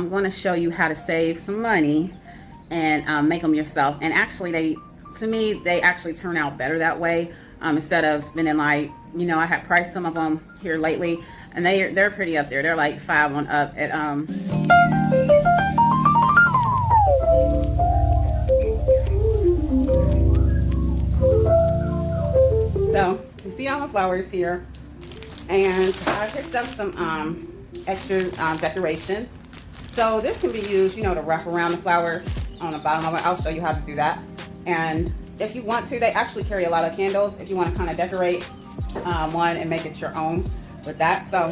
I'm going to show you how to save some money and make them yourself. And actually, to me, they actually turn out better that way. Instead of spending like, I have priced some of them here lately, and they're pretty up there. They're like 5 on up at So you see all my flowers here, and I picked up some extra decorations. So this can be used, to wrap around the flowers on the bottom of it. I'll show you how to do that. And if you want to, they actually carry a lot of candles if you want to kind of decorate one and make it your own with that. So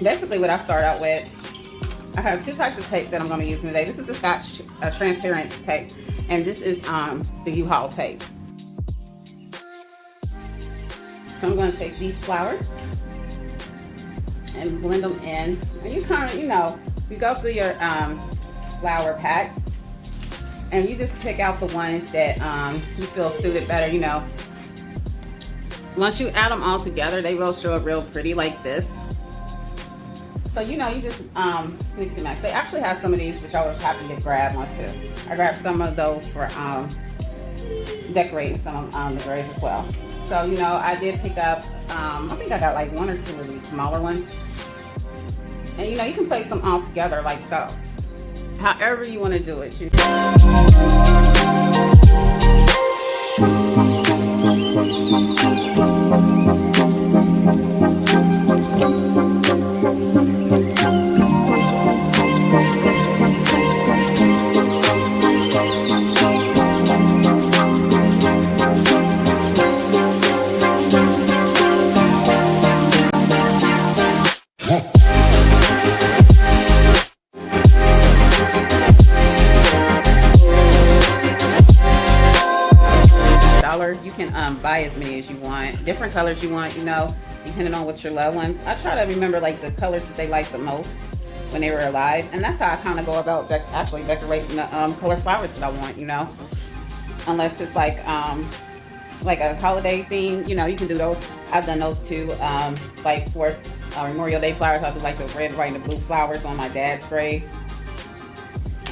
basically what I start out with, I have 2 types of tape that I'm going to use today. This is the Scotch transparent tape, and this is the U-Haul tape. So I'm going to take these flowers and blend them in. And you kind of, you go through your flower pack, and you just pick out the ones that you feel suited better, Once you add them all together, they will show up real pretty like this. So, you just mix and match. They actually have some of these, which I was happy to grab one too. I grabbed some of those for decorating some of the graves as well. So, I did pick up, I think I got like 1 or 2 of these smaller ones. And, you can place them all together like so. However you want to do it. You can buy as many as you want, different colors you want, depending on what your loved ones. I try to remember like the colors that they like the most when they were alive, and that's how I kind of go about actually decorating the color flowers that I want, unless it's like a holiday theme, you can do those. I've done those too, like for Memorial Day flowers. I do like the red, white, and the blue flowers on my dad's grave,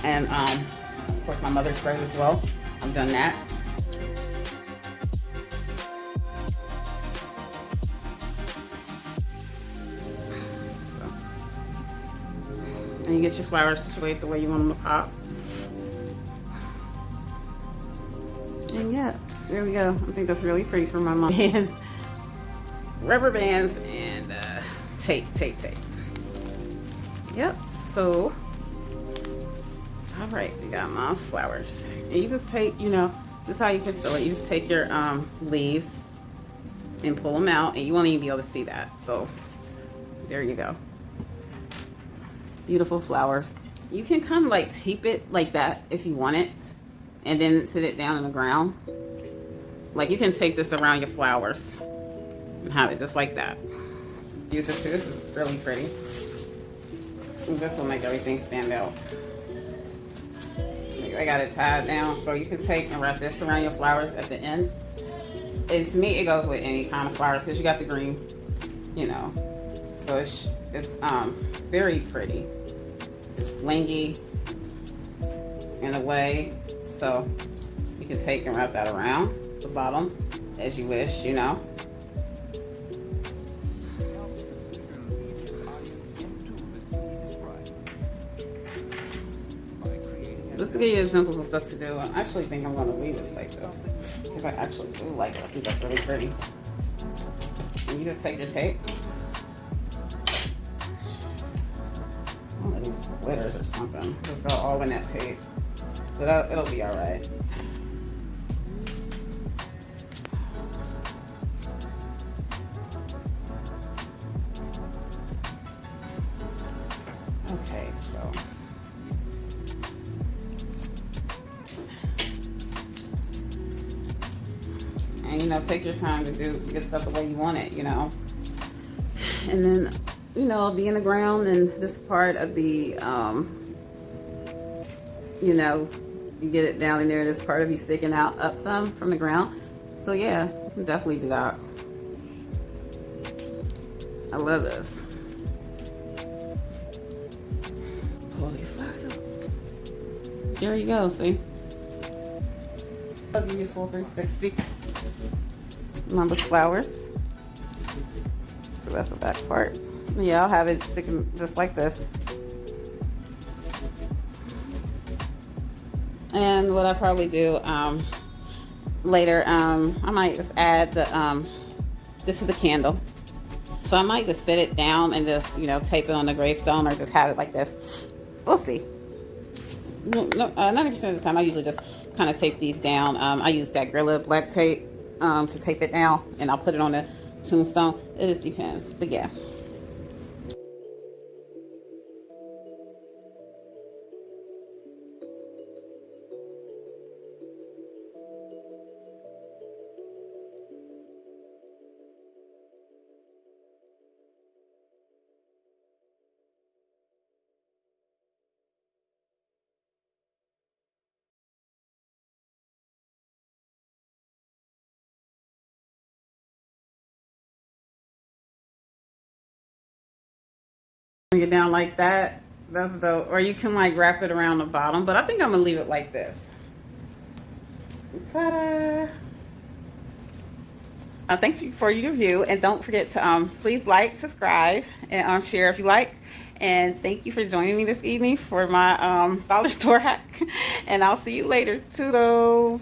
and of course my mother's grave as well. I've done that. And you get your flowers situated the way you want them to pop. And yeah, there we go. I think that's really pretty for my mom. Bands, rubber bands, and tape. Yep, so, all right, we got mom's flowers. And you just take, this is how you can sew it. You just take your leaves and pull them out, and you won't even be able to see that. So, there you go. Beautiful flowers. You can kind of like tape it like that if you want it, and then sit it down in the ground. Like you can take this around your flowers and have it just like that. Use this too. This is really pretty. And this will make everything stand out. I got it tied down, so you can take and wrap this around your flowers at the end. And to me, it goes with any kind of flowers because you got the green, So it's very pretty. It's blingy in a way, so you can take and wrap that around the bottom as you wish, Just to give you examples of stuff to do, I actually think I'm going to leave this like this because I actually do like it. I think that's really pretty. And you just take your tape. One of these glitters or something. Just go all in that tape. But it'll be alright. Okay, so. And take your time to do get stuff the way you want it, And then be in the ground, and this part of the, you get it down in there, this part of you sticking out up some from the ground. So yeah, you can definitely do that. I love this. Pull these flowers up. There you go, see? I'll give you a full 360. Number flowers. So that's the back part. Yeah, I'll have it sticking just like this. And what I probably do later, I might just add the this is the candle. So I might just set it down and just, you know, tape it on the gravestone or just have it like this. We'll see. 90% of the time I usually just kind of tape these down. I use that Gorilla black tape to tape it down, and I'll put it on the tombstone. It just depends, but yeah. Bring it down like that. That's dope. Or you can like wrap it around the bottom, but I think I'm gonna leave it like this. Ta-da! Thanks for your view, and don't forget to please like, subscribe, and share if you like. And thank you for joining me this evening for my dollar store hack. And I'll see you later. Toodles!